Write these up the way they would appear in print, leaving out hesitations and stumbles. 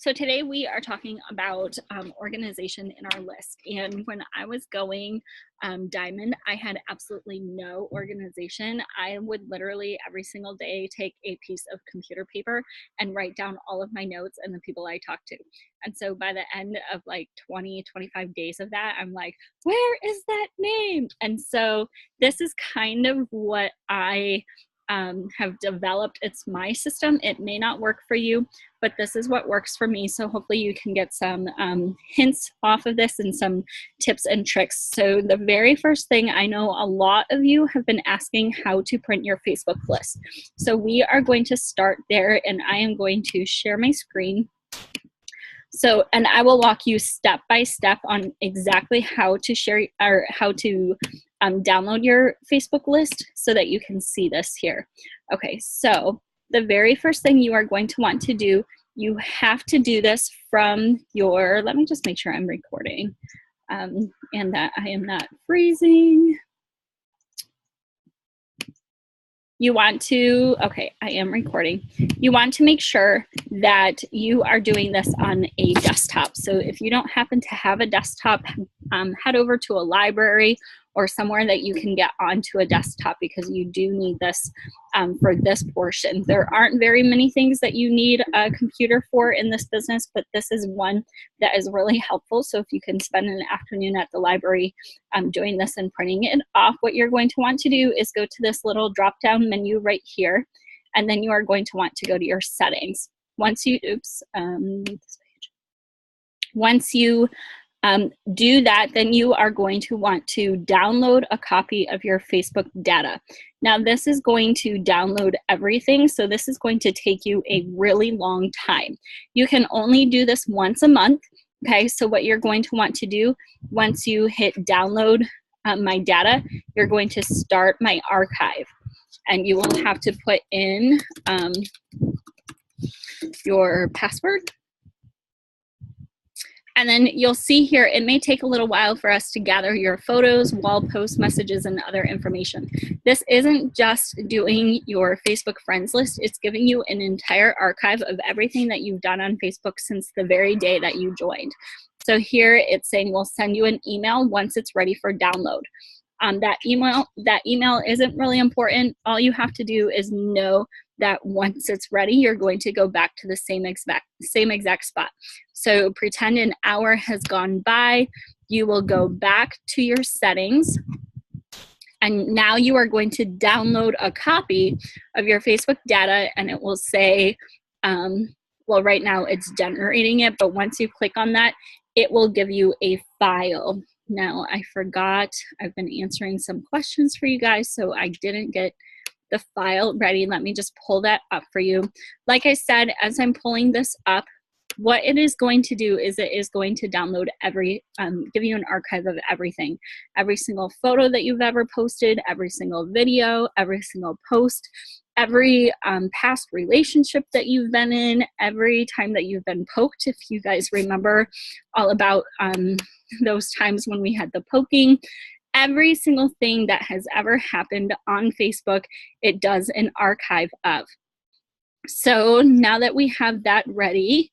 So today we are talking about organization in our list. And when I was going Diamond, I had absolutely no organization. I would literally every single day take a piece of computer paper and write down all of my notes and the people I talked to. And so by the end of like 20, 25 days of that, I'm like, where is that name? And so this is kind of what I have developed. It's my system. It may not work for you, but this is what works for me. So hopefully you can get some hints off of this and some tips and tricks. So the very first thing, I know a lot of you have been asking how to print your Facebook list. So we are going to start there, and I am going to share my screen. So, and I will walk you step by step on exactly how to share or how to download your Facebook list so that you can see this here. Okay, so the very first thing you are going to want to do, you have to do this from your, let me just make sure I'm recording and that I am not freezing. You want to, okay, I am recording. You want to make sure that you are doing this on a desktop. So if you don't happen to have a desktop, head over to a library or somewhere that you can get onto a desktop, because you do need this for this portion. There aren't very many things that you need a computer for in this business, but this is one that is really helpful. So if you can spend an afternoon at the library doing this and printing it off, what you're going to want to do is go to this little drop-down menu right here, and then you are going to want to go to your settings. Once you, once you do that, then you are going to want to download a copy of your Facebook data. Now this is going to download everything, so this is going to take you a really long time. You can only do this once a month, okay? So what you're going to want to do, once you hit download my data, you're going to start my archive, and you will have to put in your password. And then you'll see here, it may take a little while for us to gather your photos, wall posts, messages, and other information. This isn't just doing your Facebook friends list, it's giving you an entire archive of everything that you've done on Facebook since the very day that you joined. So here it's saying we'll send you an email once it's ready for download. That email isn't really important. All you have to do is know that once it's ready, you're going to go back to the same exact spot. So pretend an hour has gone by. You will go back to your settings, and now you are going to download a copy of your Facebook data, and it will say, well, right now it's generating it, but once you click on that, it will give you a file. Now, I forgot, I've been answering some questions for you guys, so I didn't get the file ready. Let me just pull that up for you. Like I said, as I'm pulling this up, what it is going to do is it is going to download give you an archive of everything. Every single photo that you've ever posted, every single video, every single post, every past relationship that you've been in, every time that you've been poked. If you guys remember all about those times when we had the poking, every single thing that has ever happened on Facebook, it does an archive of. So now that we have that ready,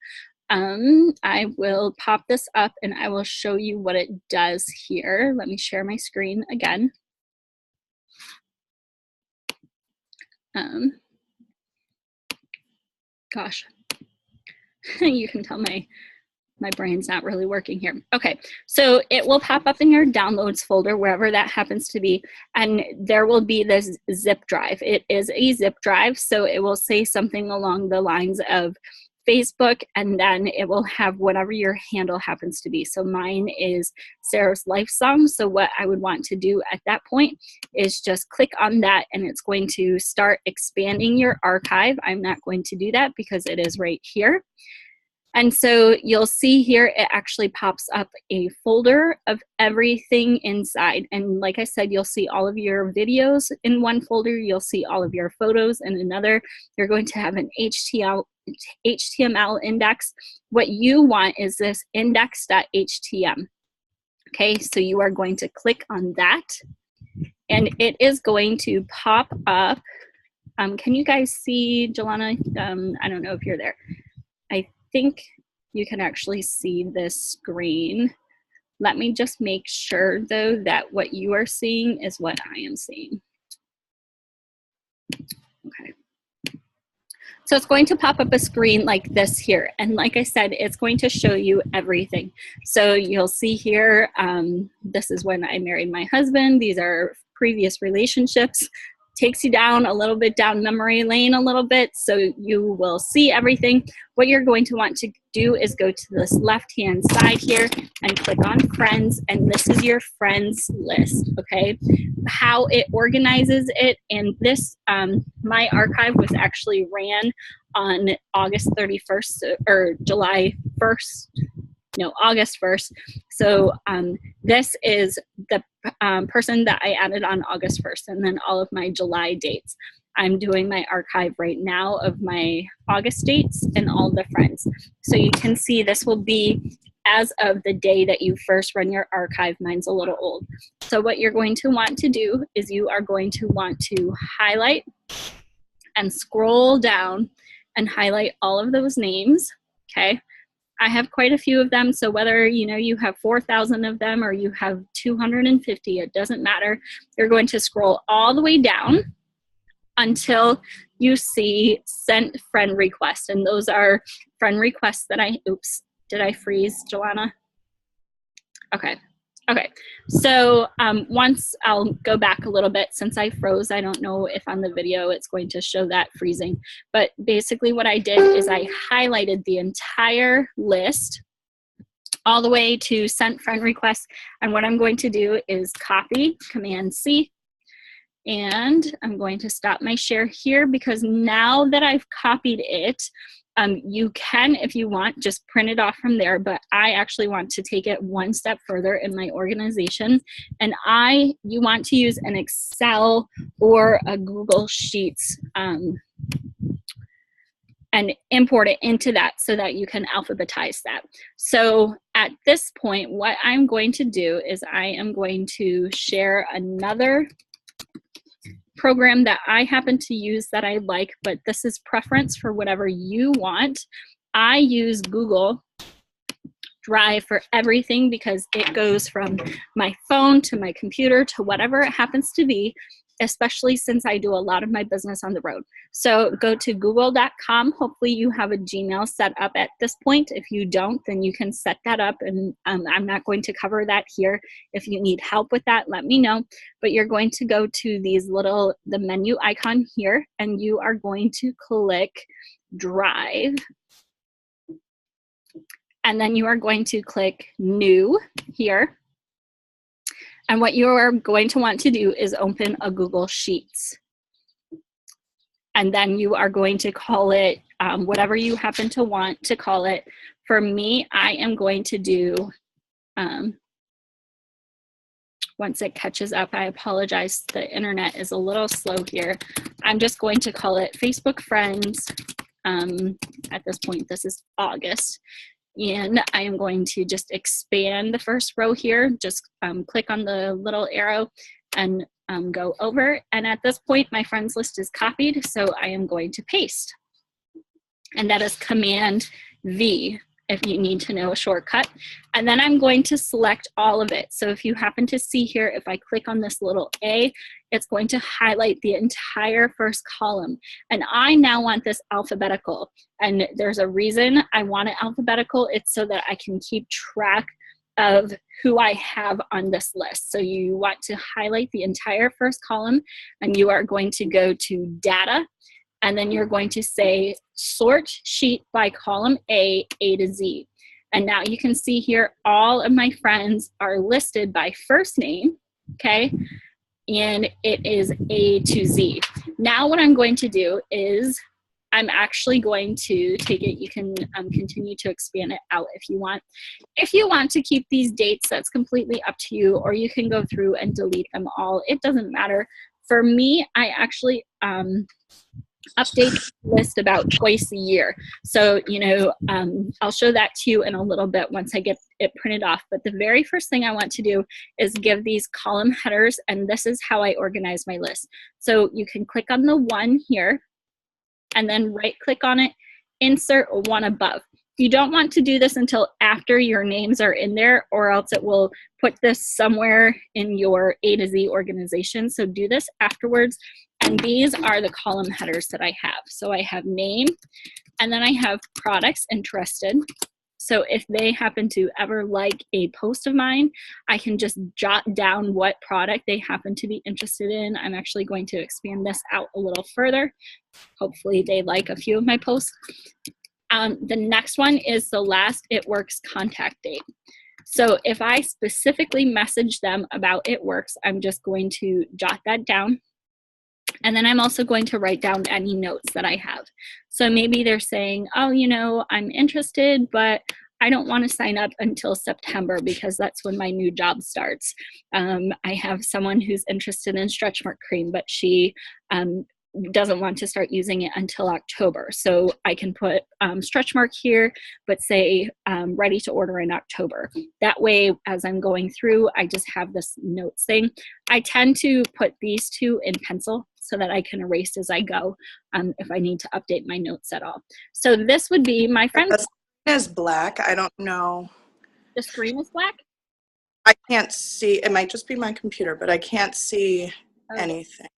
I will pop this up and I will show you what it does here. Let me share my screen again. Gosh, you can tell my brain's not really working here. Okay, so it will pop up in your downloads folder, wherever that happens to be, and there will be this zip drive. It is a zip drive, so it will say something along the lines of Facebook, and then it will have whatever your handle happens to be. So mine is Sarah's Life Song. So what I would want to do at that point is just click on that, and it's going to start expanding your archive. I'm not going to do that because it is right here. And so you'll see here, it actually pops up a folder of everything inside. And like I said, you'll see all of your videos in one folder. You'll see all of your photos in another. You're going to have an HTML index. What you want is this index.htm. Okay, so you are going to click on that, and it is going to pop up. Can you guys see, Jelana? I don't know if you're there. I think you can actually see this screen. Let me just make sure though that what you are seeing is what I am seeing. Okay. So it's going to pop up a screen like this here. And like I said, it's going to show you everything. So you'll see here, this is when I married my husband. These are previous relationships. Takes you down a little bit, down memory lane a little bit, so you will see everything. What you're going to want to do is go to this left-hand side here and click on Friends, and this is your friends list, okay? How it organizes it, and this, my archive was actually ran on August 31st, or July 1st, no, August 1st. So this is the person that I added on August 1st, and then all of my July dates. I'm doing my archive right now of my August dates and all the friends. So you can see this will be as of the day that you first run your archive. Mine's a little old. So what you're going to want to do is you are going to want to highlight and scroll down and highlight all of those names, okay? I have quite a few of them, so whether you have 4,000 of them or you have 250, it doesn't matter. You're going to scroll all the way down until you see sent friend request, and those are friend requests that oops, did I freeze, Joanna? Okay. Okay, so once I'll go back a little bit since I froze. I don't know if on the video it's going to show that freezing, but basically what I did is I highlighted the entire list all the way to sent friend requests, and what I'm going to do is copy, Command C, and I'm going to stop my share here because now that I've copied it, you can, if you want, just print it off from there, but I actually want to take it one step further in my organization, and you want to use an Excel or a Google Sheets and import it into that so that you can alphabetize that. So at this point, what I'm going to do is I am going to share another program that I happen to use that I like, but this is preference for whatever you want. I use Google Drive for everything because it goes from my phone to my computer to whatever it happens to be, especially since I do a lot of my business on the road. So go to google.com. Hopefully you have a Gmail set up at this point. If you don't, then you can set that up, and I'm not going to cover that here. If you need help with that, let me know. But you're going to go to the menu icon here, and you are going to click Drive. And then you are going to click New here. And what you are going to want to do is open a Google Sheets. And then you are going to call it whatever you happen to want to call it. For me, I am going to do, once it catches up, I apologize, the internet is a little slow here. I'm just going to call it Facebook Friends. At this point, this is August. And I am going to just expand the first row here. Just click on the little arrow and go over. And at this point, my friends list is copied, so I am going to paste. And that is Command V if you need to know a shortcut. And then I'm going to select all of it. So if you happen to see here, if I click on this little A, it's going to highlight the entire first column. And I now want this alphabetical. And there's a reason I want it alphabetical. It's so that I can keep track of who I have on this list. So you want to highlight the entire first column, and you are going to go to Data, and then you're going to say Sort Sheet by column A to Z. And now you can see here all of my friends are listed by first name, okay? And it is A to Z. Now what I'm going to do is I'm actually going to take it. You can continue to expand it out if you want. If you want to keep these dates, that's completely up to you, or you can go through and delete them all. It doesn't matter. For me, I actually update the list about twice a year. So, I'll show that to you in a little bit once I get it printed off. But the very first thing I want to do is give these column headers, and this is how I organize my list. So you can click on the one here, and then right click on it, insert one above. You don't want to do this until after your names are in there, or else it will put this somewhere in your A to Z organization. So do this afterwards. And these are the column headers that I have. So I have name, and then I have products interested. So if they happen to ever like a post of mine, I can just jot down what product they happen to be interested in. I'm actually going to expand this out a little further. Hopefully they like a few of my posts. The next one is the last It Works contact date. So if I specifically message them about It Works, I'm just going to jot that down. And then I'm also going to write down any notes that I have. So maybe they're saying, oh, you know, I'm interested, but I don't want to sign up until September because that's when my new job starts. I have someone who's interested in stretch mark cream, but she doesn't want to start using it until October. So I can put stretch mark here, but say ready to order in October. That way, as I'm going through, I just have this notes thing. I tend to put these two in pencil so that I can erase as I go if I need to update my notes at all. So this would be my friend. The screen is black. I don't know. The screen is black? I can't see. It might just be my computer, but I can't see anything.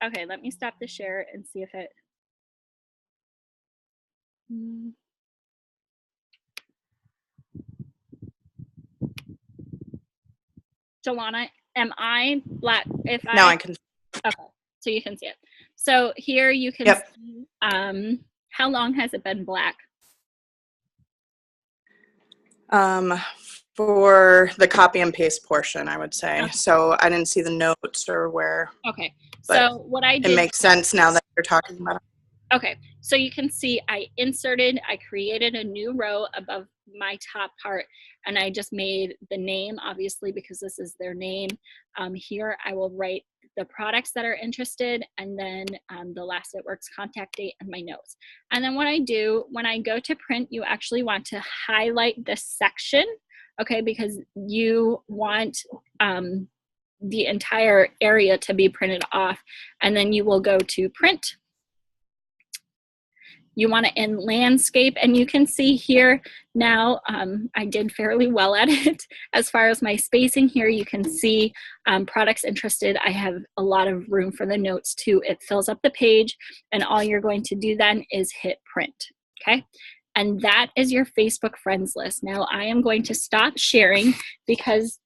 Okay, let me stop the share and see if it. Joanna, am I black? Now I can. Okay, so you can see it. So here you can see, how long has it been black? For the copy and paste portion, I would say. Okay. So I didn't see the notes or where. Okay, so what I did. It makes sense now that you're talking about it. Okay, so you can see I created a new row above my top part, and I just made the name, obviously, because this is their name. Here I will write the products that are interested, and then the last It Works contact date and my notes. And then what I do, when I go to print, you actually want to highlight this section, okay, because you want the entire area to be printed off, and then you will go to print. You want to end landscape, and you can see here now I did fairly well at it. As far as my spacing here, you can see products interested. I have a lot of room for the notes too. It fills up the page, and all you're going to do then is hit print, okay? And that is your Facebook friends list. Now I am going to stop sharing because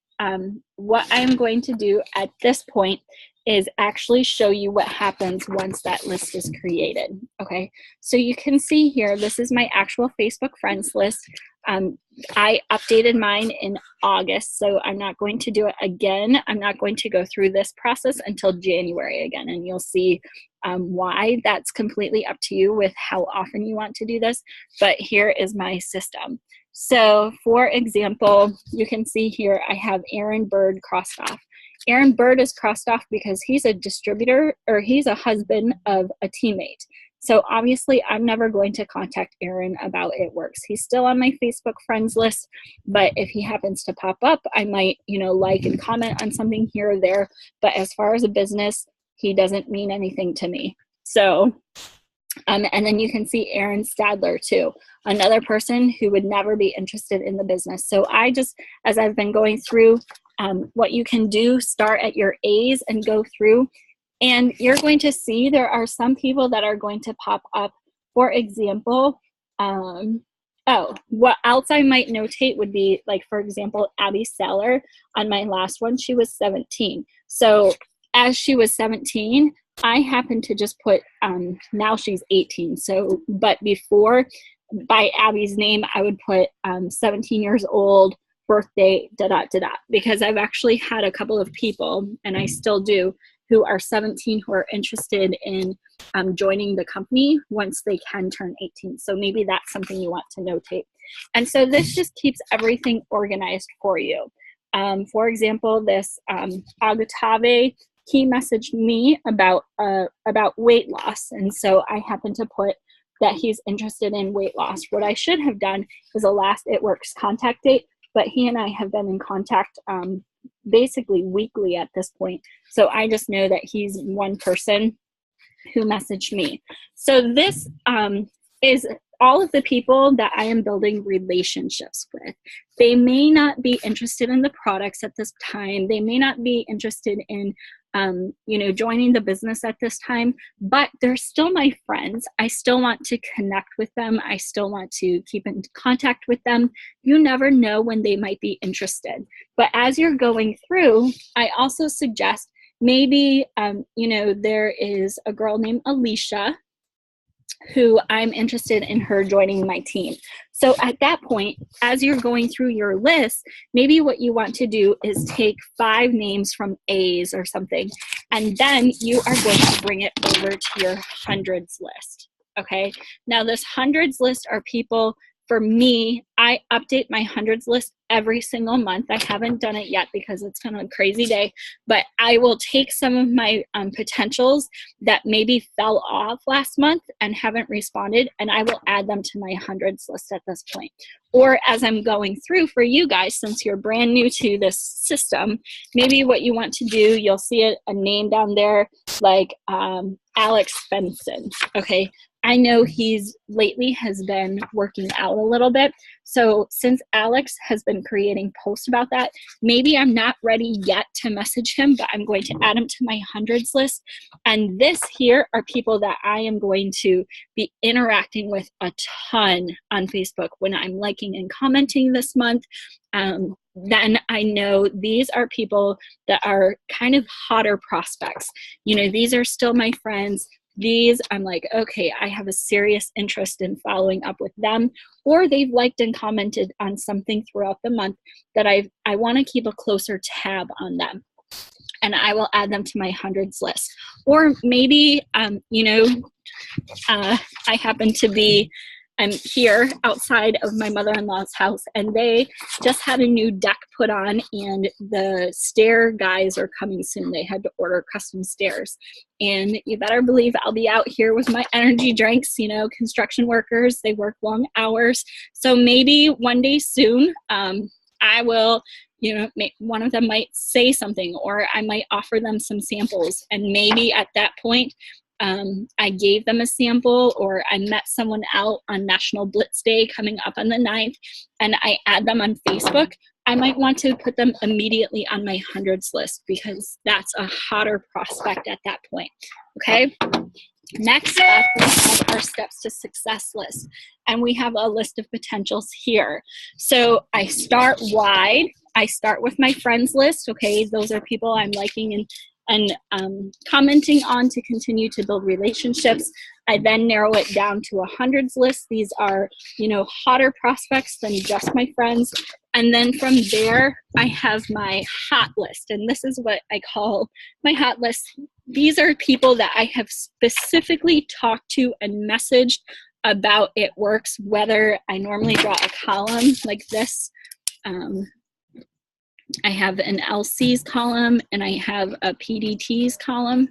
what I am going to do at this point is actually show you what happens once that list is created, okay? So you can see here, this is my actual Facebook friends list. I updated mine in August, so I'm not going to do it again. I'm not going to go through this process until January again, and you'll see why. That's completely up to you with how often you want to do this, but here is my system. So for example, you can see here I have Aaron Bird crossed off. Aaron Bird is crossed off because he's a distributor, or he's a husband of a teammate. So obviously I'm never going to contact Aaron about It Works. He's still on my Facebook friends list, but if he happens to pop up, I might, you know, like and comment on something here or there. But as far as a business, he doesn't mean anything to me. So, and then you can see Aaron Stadler too, another person who would never be interested in the business. So I just, as I've been going through, what you can do, start at your A's and go through, and you're going to see there are some people that are going to pop up. For example, what else I might notate would be, like, for example, Abby Seller. On my last one, she was 17. So as she was 17, I happened to just put, now she's 18. So, but before, by Abby's name, I would put 17 years old, birthday, because I've actually had a couple of people, and I still do, who are 17 who are interested in joining the company once they can turn 18. So maybe that's something you want to notate. And so this just keeps everything organized for you. For example, this Agatave, he messaged me about weight loss, and so I happen to put that he's interested in weight loss. What I should have done is a last It Works contact date, but he and I have been in contact basically weekly at this point. So I just know that he's one person who messaged me. So this is all of the people that I am building relationships with. They may not be interested in the products at this time. They may not be interested in joining the business at this time, but they're still my friends. I still want to connect with them. I still want to keep in contact with them. You never know when they might be interested. But as you're going through, I also suggest maybe, there is a girl named Alicia who I'm interested in her joining my team. So at that point, as you're going through your list, maybe what you want to do is take 5 names from A's or something, and then you are going to bring it over to your hundreds list. Okay. Now this hundreds list are people, for me, I update my hundreds list every single month. I haven't done it yet because it's kind of a crazy day, but I will take some of my potentials that maybe fell off last month and haven't responded, and I will add them to my hundreds list at this point. Or as I'm going through for you guys, since you're brand new to this system, maybe what you want to do, you'll see a name down there like Alex Benson. Okay. I know he's lately has been working out a little bit. So since Alex has been creating posts about that, maybe I'm not ready yet to message him, but I'm going to add him to my hundreds list. And this here are people that I am going to be interacting with a ton on Facebook when I'm liking and commenting this month. Then I know these are people that are kind of hotter prospects. These are still my friends. These, I'm like, okay, I have a serious interest in following up with them, or they've liked and commented on something throughout the month that I want to keep a closer tab on them, and I will add them to my hundreds list. Or maybe, I happen to be I'm here outside of my mother-in-law's house, and they just had a new deck put on, and the stair guys are coming soon. They had to order custom stairs, and you better believe I'll be out here with my energy drinks. Construction workers, they work long hours. So maybe one day soon, I will, one of them might say something, or I might offer them some samples, and maybe at that point, I gave them a sample, or I met someone out on National Blitz Day coming up on the 9th, and I add them on Facebook. I might want to put them immediately on my hundreds list because that's a hotter prospect at that point. Okay. Next up, we have our steps to success list, and we have a list of potentials here. So I start wide. I start with my friends list. Okay. Those are people I'm liking and commenting on to continue to build relationships. I then narrow it down to a hundreds list. These are, hotter prospects than just my friends. And then from there, I have my hot list. And this is what I call my hot list. These are people that I have specifically talked to and messaged about It Works, whether I normally draw a column like this. I have an LC's column, and I have a PDT's column.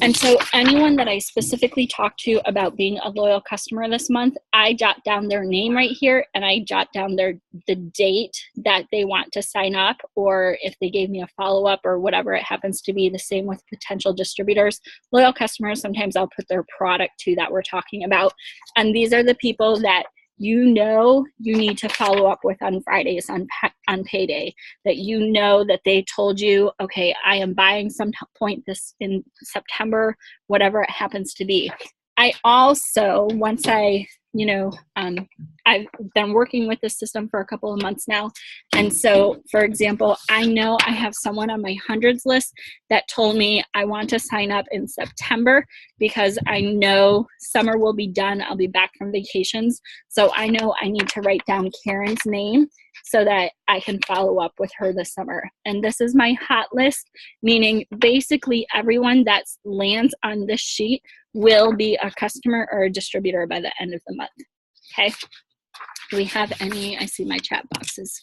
And so anyone that I specifically talk to about being a loyal customer this month, I jot down their name right here, and I jot down the date that they want to sign up, or if they gave me a follow-up or whatever it happens to be. The same with potential distributors. Loyal customers, sometimes I'll put their product too that we're talking about. And these are the people that you need to follow up with on Fridays on payday, that they told you, okay, I am buying some point this in September, whatever it happens to be. I also, once I've been working with this system for a couple of months now. And so, for example, I know I have someone on my hundreds list that told me I want to sign up in September because I know summer will be done. I'll be back from vacations. So I know I need to write down Karen's name so that I can follow up with her this summer. And this is my hot list, meaning basically everyone that lands on this sheet will be a customer or a distributor by the end of the month. Okay. Do we have any? I see my chat boxes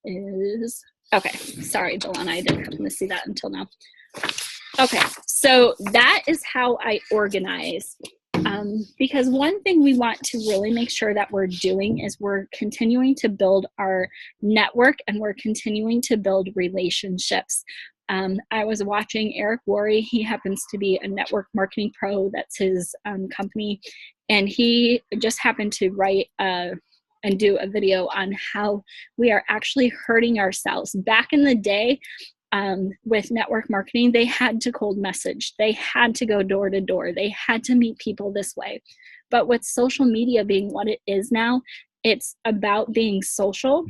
okay. Sorry, Delana, I didn't happen to see that until now. Okay, so that is how I organize. Because one thing we want to really make sure that we're doing is we're continuing to build our network, and we're continuing to build relationships. I was watching Eric Worre. He happens to be a network marketing pro. That's his company. and he just happened to write and do a video on how we are actually hurting ourselves. Back in the day, with network marketing, they had to cold message. They had to go door to door. They had to meet people this way. But with social media being what it is now, it's about being social,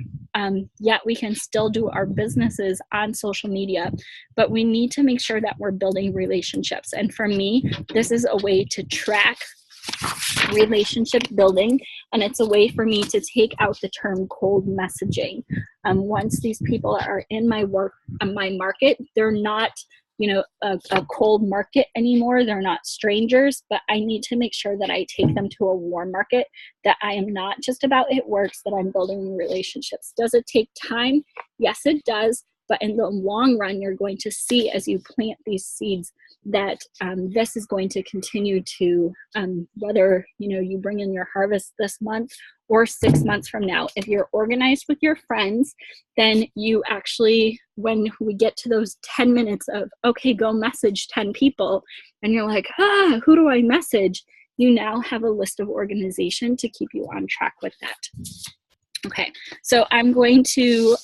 yet we can still do our businesses on social media, but we need to make sure that we're building relationships. And for me, this is a way to track relationship building, and it's a way for me to take out the term cold messaging. Once these people are in my market, they're not a cold market anymore. They're not strangers, but I need to make sure that I take them to a warm market, that I am not just about it works, that I'm building relationships. Does it take time? Yes, it does. But in the long run, you're going to see as you plant these seeds that this is going to continue to, whether you bring in your harvest this month or 6 months from now. If you're organized with your friends, then you actually, when we get to those 10 minutes of, okay, go message 10 people, and you're like, who do I message? You now have a list of organization to keep you on track with that. Okay, so I'm going to,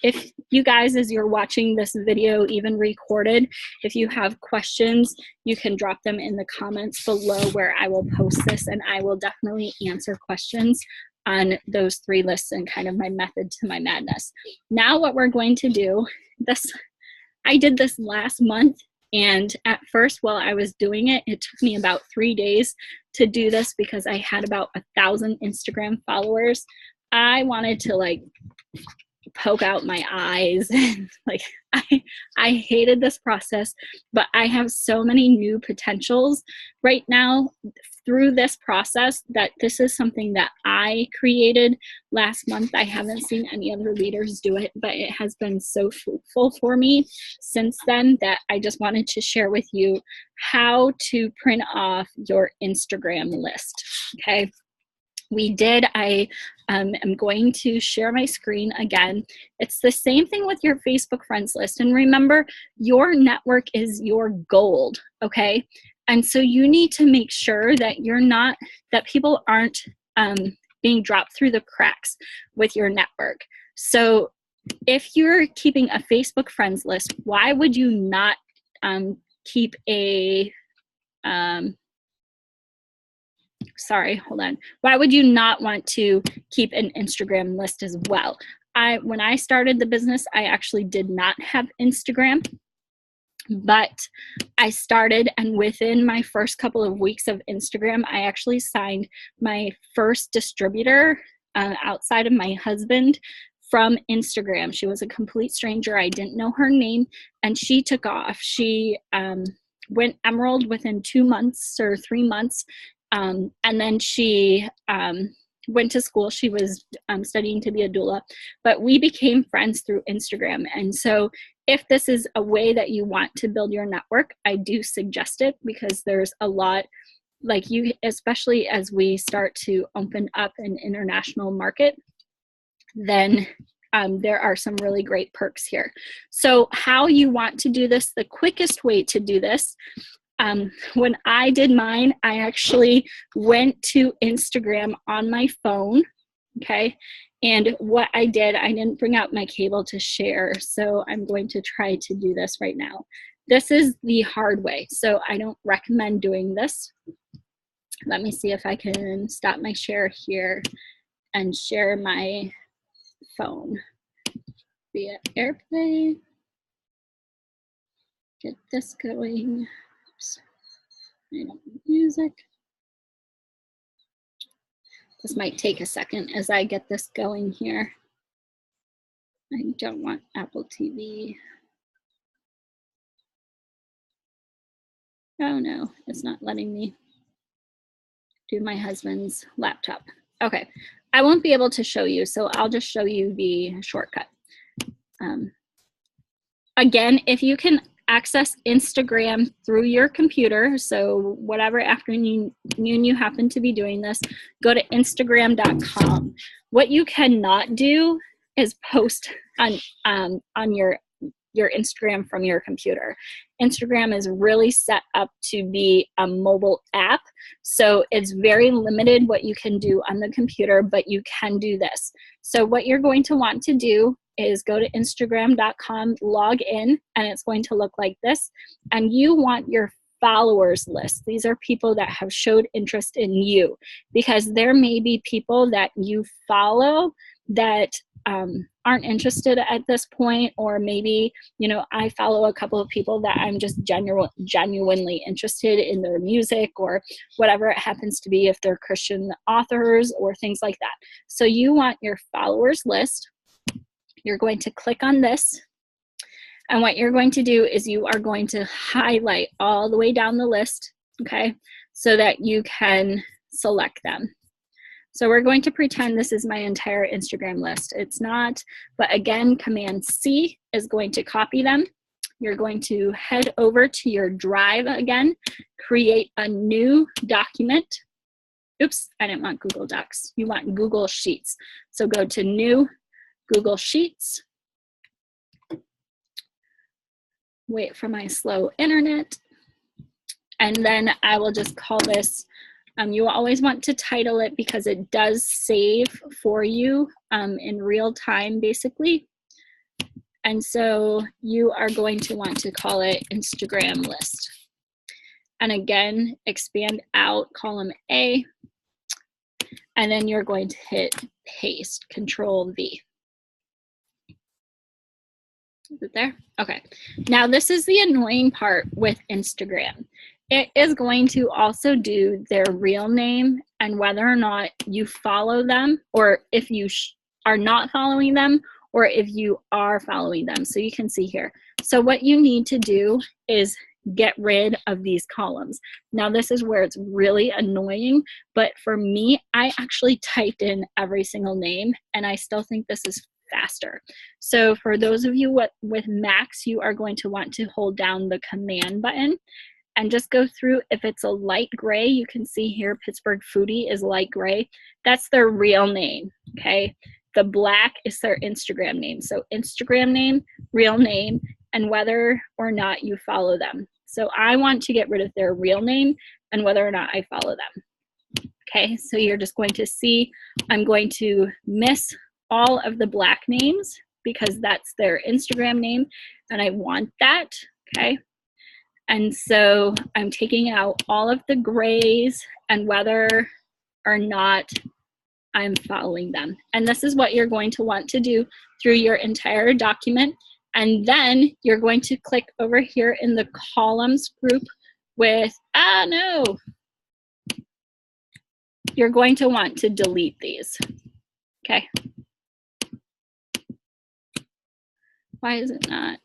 if you guys, as you're watching this video, even recorded, if you have questions, you can drop them in the comments below where I will post this, and I will definitely answer questions on those 3 lists and kind of my method to my madness. Now what we're going to do, I did this last month, and at first while I was doing it, it took me about 3 days to do this because I had about 1,000 Instagram followers. I wanted to poke out my eyes and I hated this process, but I have so many new potentials right now through this process that this is something that I created last month. I haven't seen any other leaders do it, but it has been so fruitful for me since then that I just wanted to share with you how to print off your Instagram list. Okay. I am going to share my screen again. It's the same thing with your Facebook friends list. And remember, your network is your gold, okay? And so you need to make sure that that people aren't being dropped through the cracks with your network. So if you're keeping a Facebook friends list, why would you not keep a... Why would you not want to keep an Instagram list as well? When I started the business, I actually did not have Instagram, but I started, and within my first couple of weeks of Instagram, I actually signed my first distributor outside of my husband from Instagram. She was a complete stranger. I didn't know her name, and she took off. She went emerald within 2 months or 3 months. And then she went to school. She was studying to be a doula, but we became friends through Instagram. And so if this is a way that you want to build your network, I do suggest it because there's a lot, especially as we start to open up an international market, then there are some really great perks here. So how you want to do this, the quickest way to do this, when I did mine, I actually went to Instagram on my phone, okay? And what I did, I didn't bring out my cable to share, so I'm going to try to do this right now. This is the hard way, so I don't recommend doing this. Let me see if I can stop my share here and share my phone via airplane. Get this going. I don't need music. This might take a second as I get this going here. I don't want Apple TV. Oh no, it's not letting me do my husband's laptop. Okay, I won't be able to show you, so I'll just show you the shortcut. Again, if you can access Instagram through your computer, so whatever afternoon you happen to be doing this, go to Instagram.com. What you cannot do is post on your your Instagram from your computer. Instagram is really set up to be a mobile app, so it's very limited what you can do on the computer, but you can do this. So what you're going to want to do is go to Instagram.com, log in, and it's going to look like this. And you want your followers list. These are people that have showed interest in you, because there may be people that you follow that aren't interested at this point, or maybe, you know, I follow a couple of people that I'm just genuinely interested in their music or whatever it happens to be, if they're Christian authors or things like that. So you want your followers list. You're going to click on this, and what you're going to do is you are going to highlight all the way down the list, okay, so that you can select them. So we're going to pretend this is my entire Instagram list. It's not, but again, Command C is going to copy them. You're going to head over to your Drive again, create a new document. Oops, I didn't want Google Docs. You want Google Sheets. So go to New, Google Sheets. Wait for my slow internet. And then I will just call this, you always want to title it because it does save for you in real time, basically. And so you are going to want to call it Instagram list. And again, expand out column A, and then you're going to hit paste, Control V. Is it there? Okay. Now this is the annoying part with Instagram. It is going to also do their real name and whether or not you follow them, or if you are not following them, or if you are following them. So you can see here. So what you need to do is get rid of these columns. Now this is where it's really annoying, but for me, I actually typed in every single name, and I still think this is faster. So for those of you with Macs, you are going to want to hold down the Command button and just go through. If it's a light gray, you can see here Pittsburgh Foodie is light gray. That's their real name, okay? The black is their Instagram name. So Instagram name, real name, and whether or not you follow them. So I want to get rid of their real name and whether or not I follow them. Okay, so you're just going to see, I'm going to miss all of the black names because that's their Instagram name, and I want that, okay? And so I'm taking out all of the grays and whether or not I'm following them. And this is what you're going to want to do through your entire document. And then you're going to click over here in the columns group with, you're going to want to delete these, okay? Why is it not?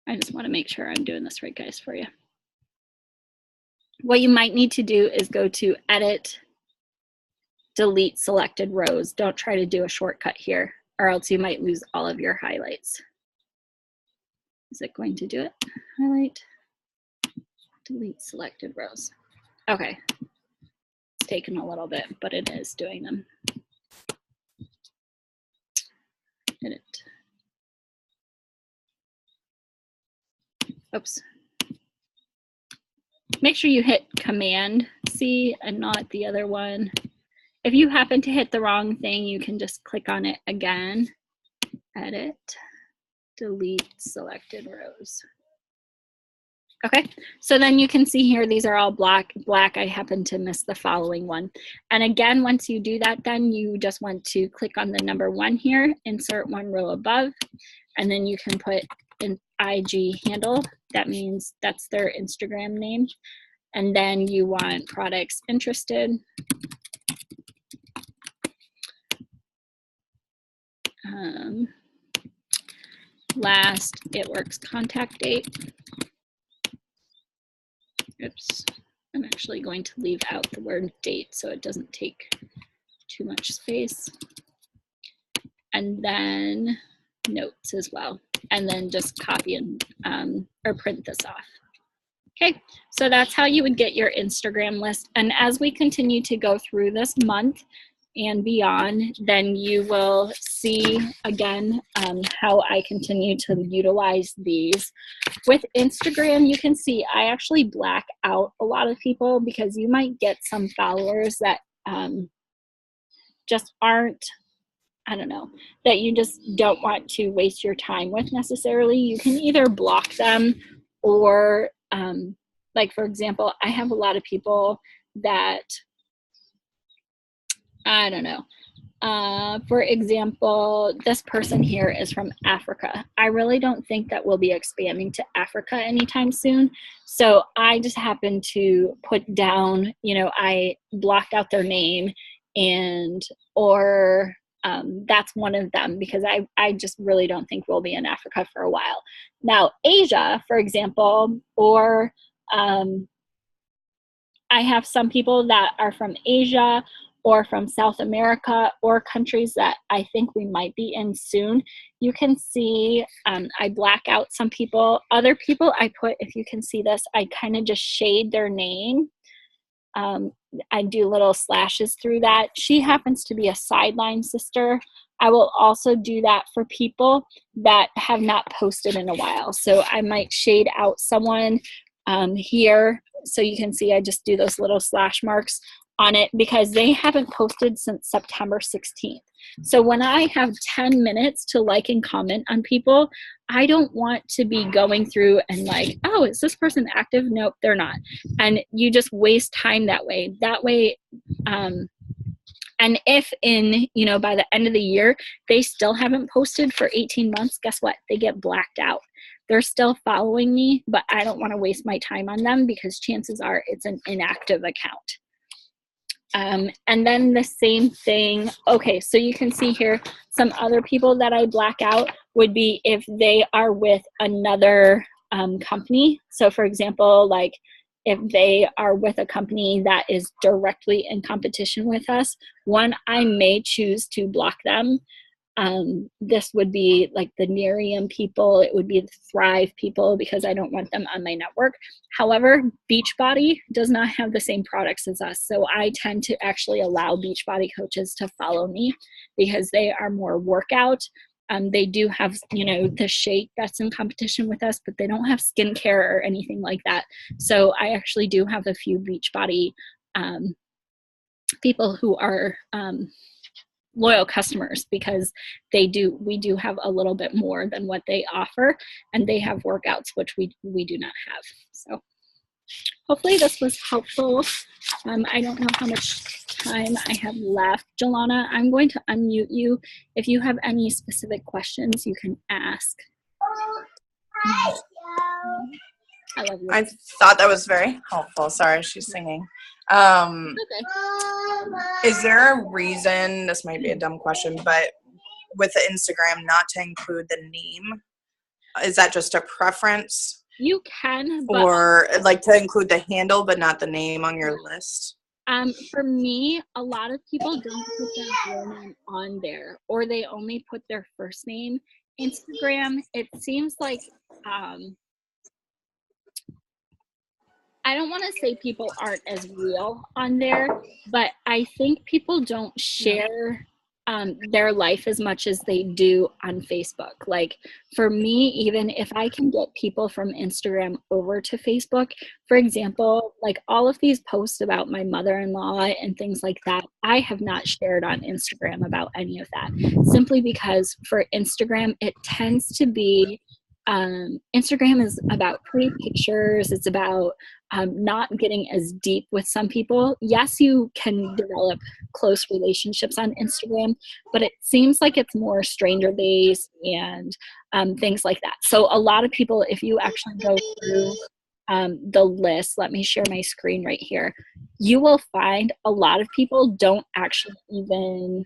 I just want to make sure I'm doing this right, guys, for you. What you might need to do is go to Edit, Delete Selected Rows. Don't try to do a shortcut here, or else you might lose all of your highlights. Is it going to do it? Highlight, Delete Selected Rows. Okay. It's taken a little bit, but it is doing them. Hit it. Oops. Make sure you hit Command C and not the other one. If you happen to hit the wrong thing, you can just click on it again. Edit, delete selected rows. Okay, so then you can see here, these are all black. I happen to miss the following one. And again, once you do that, then you just want to click on the number 1 here, insert 1 row above, and then you can put an IG handle. That means that's their Instagram name. And then you want products interested. Last It Works contact date. Oops, I'm actually going to leave out the word date so it doesn't take too much space. And then notes as well. And then just copy and or print this off. Okay, so that's how you would get your Instagram list. And as we continue to go through this month, and beyond, then you will see again how I continue to utilize these. With Instagram, you can see I actually black out a lot of people because you might get some followers that just aren't, I don't know, that you just don't want to waste your time with necessarily. You can either block them or, like, for example, I have a lot of people that, I don't know. For example, this person here is from Africa. I really don't think that we'll be expanding to Africa anytime soon. So I just happen to put down, you know, I blocked out their name and, or that's one of them because I just really don't think we'll be in Africa for a while. Now, Asia, for example, or I have some people that are from Asia or from South America or countries that I think we might be in soon. You can see I black out some people. Other people I put, if you can see this, I kind of just shade their name. I do little slashes through that. She happens to be a sideline sister. I will also do that for people that have not posted in a while. So I might shade out someone here. So you can see I just do those little slash marks on it because they haven't posted since September 16th. So when I have 10 minutes to like and comment on people, I don't want to be going through and like, oh, is this person active? Nope, they're not. And you just waste time that way. And if in, you know, by the end of the year, they still haven't posted for 18 months, guess what? They get blacked out. They're still following me, but I don't want to waste my time on them because chances are it's an inactive account. And then the same thing, okay, so you can see here some other people that I black out would be if they are with another company. So for example, like if they are with a company that is directly in competition with us, one, I may choose to block them. This would be like the Nerium people, it would be the Thrive people because I don't want them on my network. However, Beachbody does not have the same products as us, so I tend to actually allow Beachbody coaches to follow me because they are more workout. They do have, you know, the shake that's in competition with us, but they don't have skincare or anything like that. So I actually do have a few Beachbody people who are loyal customers because we do have a little bit more than what they offer, and they have workouts which we do not have. So hopefully this was helpful. I don't know how much time I have left. Jelana, I'm going to unmute you. If you have any specific questions, you can ask. I love you. I thought that was very helpful. Sorry, she's singing. Okay. Is there a reason, this might be a dumb question, but with the Instagram not to include the name? Is that just a preference? You can, but or like to include the handle but not the name on your list? For me, a lot of people don't put their real name on there, or they only put their first name. Instagram, it seems like I don't want to say people aren't as real on there, but I think people don't share their life as much as they do on Facebook. Like for me, even if I can get people from Instagram over to Facebook, for example, like all of these posts about my mother-in-law and things like that, I have not shared on Instagram about any of that, simply because for Instagram, it tends to be Instagram is about pretty pictures. It's about not getting as deep with some people. Yes, you can develop close relationships on Instagram, but it seems like it's more stranger based and things like that. So a lot of people, if you actually go through the list, let me share my screen right here, you will find a lot of people don't actually even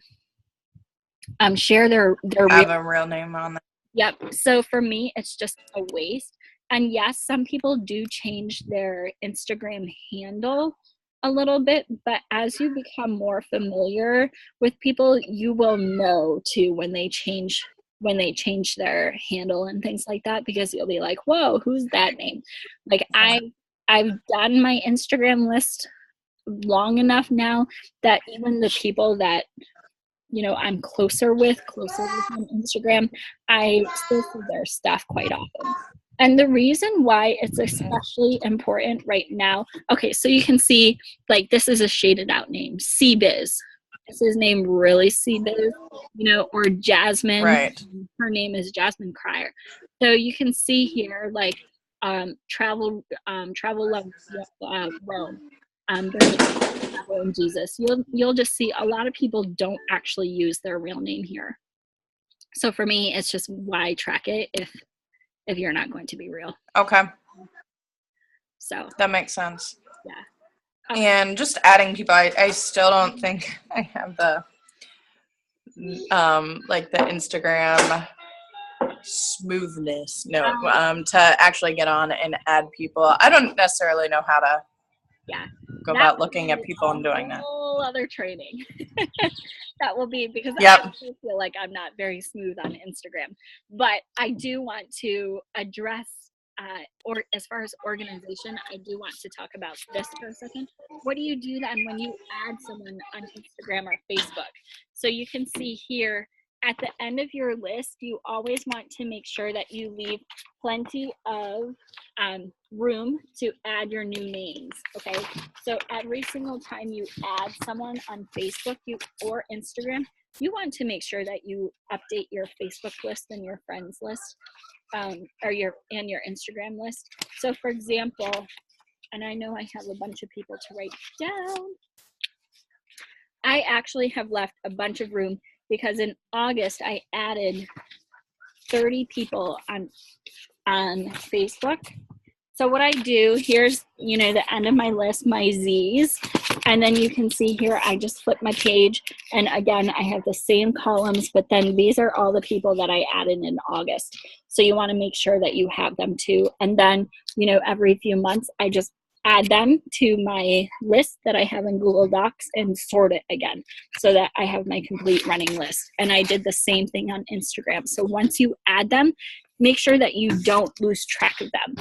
share their have a real name on that. Yep. So for me, it's just a waste. And yes, some people do change their Instagram handle a little bit, but as you become more familiar with people, you will know too when they change their handle and things like that, because you'll be like, whoa, who's that name? Like I've done my Instagram list long enough now that even the people that, you know, I'm closer with on Instagram, I still see their stuff quite often. And the reason why it's especially important right now, okay, so you can see, like, this is a shaded out name, CBiz. This is named really CBiz, you know, or Jasmine. Right. Her name is Jasmine Cryer. So you can see here, like, travel love Rome. Their name is Travel in Jesus. You'll just see a lot of people don't actually use their real name here. So for me, it's just why track it if you're not going to be real. Okay. So that makes sense. Yeah. Okay. And just adding people, I still don't think I have the like the Instagram smoothness to actually get on and add people. I don't necessarily know how to go about looking at people and doing that. Whole other training. That will be, because Yep. I feel like I'm not very smooth on Instagram, but I do want to address or as far as organization, I do want to talk about this for a second. What do you do then when you add someone on Instagram or Facebook? So you can see here at the end of your list, you always want to make sure that you leave plenty of room to add your new names, okay? So every single time you add someone on Facebook or Instagram, you want to make sure that you update your Facebook list and your friends list, or your Instagram list. So for example, and I know I have a bunch of people to write down, I actually have left a bunch of room because in August I added 30 people on Facebook. So what I do, here's, you know, the end of my list, my Z's, and then you can see here I just flip my page, and again I have the same columns, but then these are all the people that I added in August. So you want to make sure that you have them too, and then, you know, every few months I just add them to my list that I have in Google Docs and sort it again so that I have my complete running list. And I did the same thing on Instagram. So once you add them, make sure that you don't lose track of them.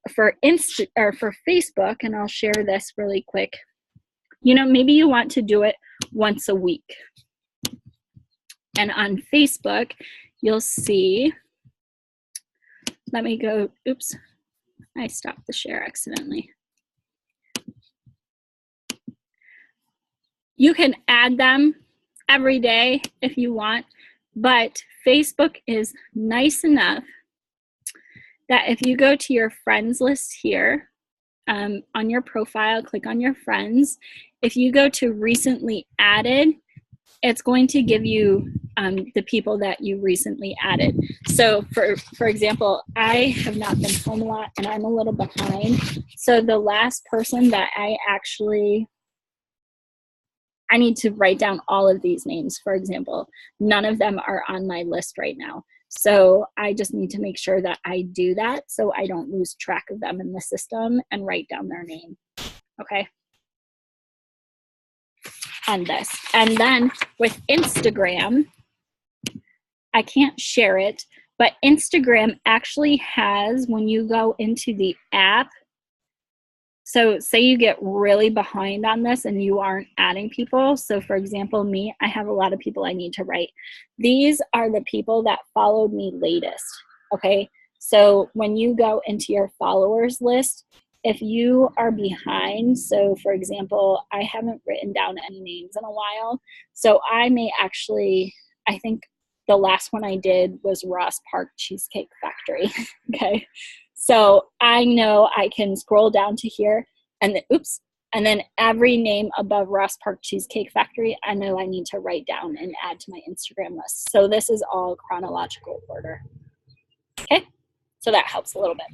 For Facebook, and I'll share this really quick, you know, maybe you want to do it once a week. And on Facebook, you'll see, let me go, oops, I stopped the share accidentally. You can add them every day if you want, but Facebook is nice enough that if you go to your friends list here, on your profile, click on your friends. If you go to recently added, it's going to give you the people that you recently added. So for example, I have not been home a lot and I'm a little behind. So the last person that I need to write down all of these names, for example. None of them are on my list right now. So I just need to make sure that I do that so I don't lose track of them in the system and write down their name, okay? On this. And then with Instagram, I can't share it, but Instagram actually has, when you go into the app, so say you get really behind on this and you aren't adding people. So for example, me, I have a lot of people I need to write. These are the people that followed me latest, okay? So when you go into your followers list, if you are behind, so for example, I haven't written down any names in a while, so I may actually, I think the last one I did was Ross Park Cheesecake Factory, okay? So I know I can scroll down to here and then, oops, and then every name above Ross Park Cheesecake Factory, I know I need to write down and add to my Instagram list. So this is all chronological order, okay? So that helps a little bit.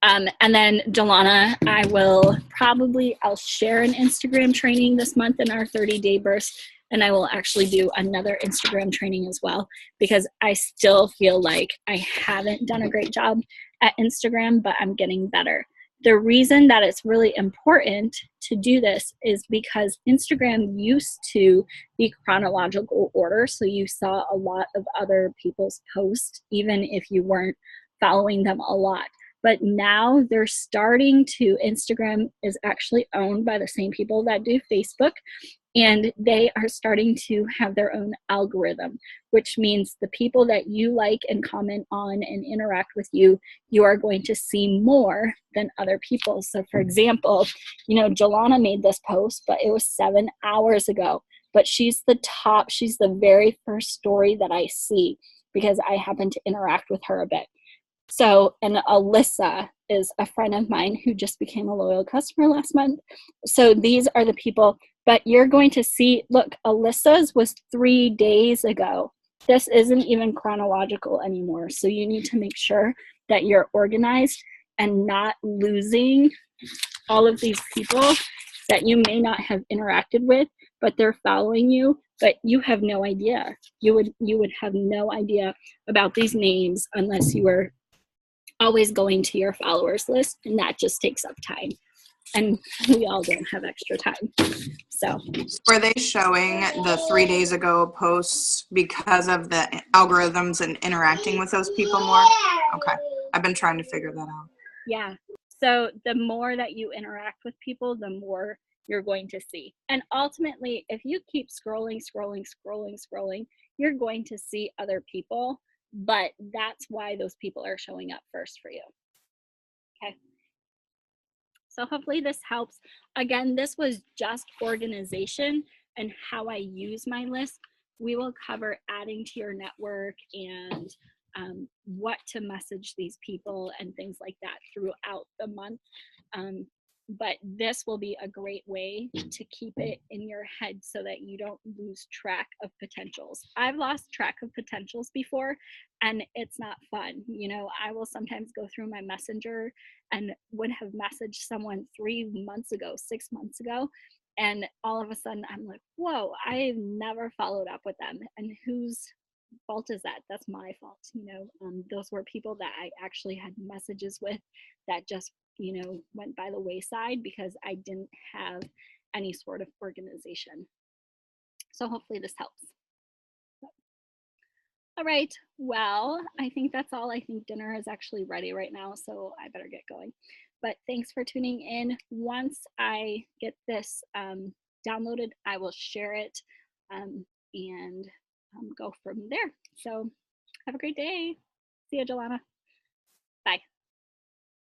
And then Delana, I'll share an Instagram training this month in our 30-day burst, and I will actually do another Instagram training as well because I still feel like I haven't done a great job at Instagram, but I'm getting better. The reason that it's really important to do this is because Instagram used to be chronological order, so you saw a lot of other people's posts, even if you weren't following them a lot. but now they're starting to, Instagram is actually owned by the same people that do Facebook, and they are starting to have their own algorithm, which means the people that you like and comment on and interact with you, you are going to see more than other people. So for example, you know, Jelana made this post, but it was 7 hours ago, but she's the very first story that I see because I happen to interact with her a bit. So, and Alyssa is a friend of mine who just became a loyal customer last month. So these are the people, but you're going to see, look, Alyssa's was 3 days ago. This isn't even chronological anymore. So you need to make sure that you're organized and not losing all of these people that you may not have interacted with, but they're following you, but you have no idea. You would have no idea about these names unless you were always going to your followers list, and that just takes up time, and we all don't have extra time. So were they showing the 3 days ago posts because of the algorithms and interacting with those people more? Okay, I've been trying to figure that out. Yeah, so the more that you interact with people, the more you're going to see. And ultimately, if you keep scrolling, you're going to see other people, but that's why those people are showing up first for you. Okay. So hopefully this helps. Again, this was just organization and how I use my list. We will cover adding to your network and what to message these people and things like that throughout the month. But this will be a great way to keep it in your head so that you don't lose track of potentials. I've lost track of potentials before, and it's not fun. You know, I will sometimes go through my messenger and would have messaged someone 3 months ago, 6 months ago, and all of a sudden I'm like, whoa, I've never followed up with them. And whose fault is that? That's my fault. You know, those were people that I actually had messages with that just, you know, went by the wayside because I didn't have any sort of organization. So hopefully this helps. All right, well, I think that's all. I think dinner is actually ready right now, so I better get going. But thanks for tuning in. Once I get this downloaded, I will share it and go from there. So have a great day. See you, Jelana. Bye.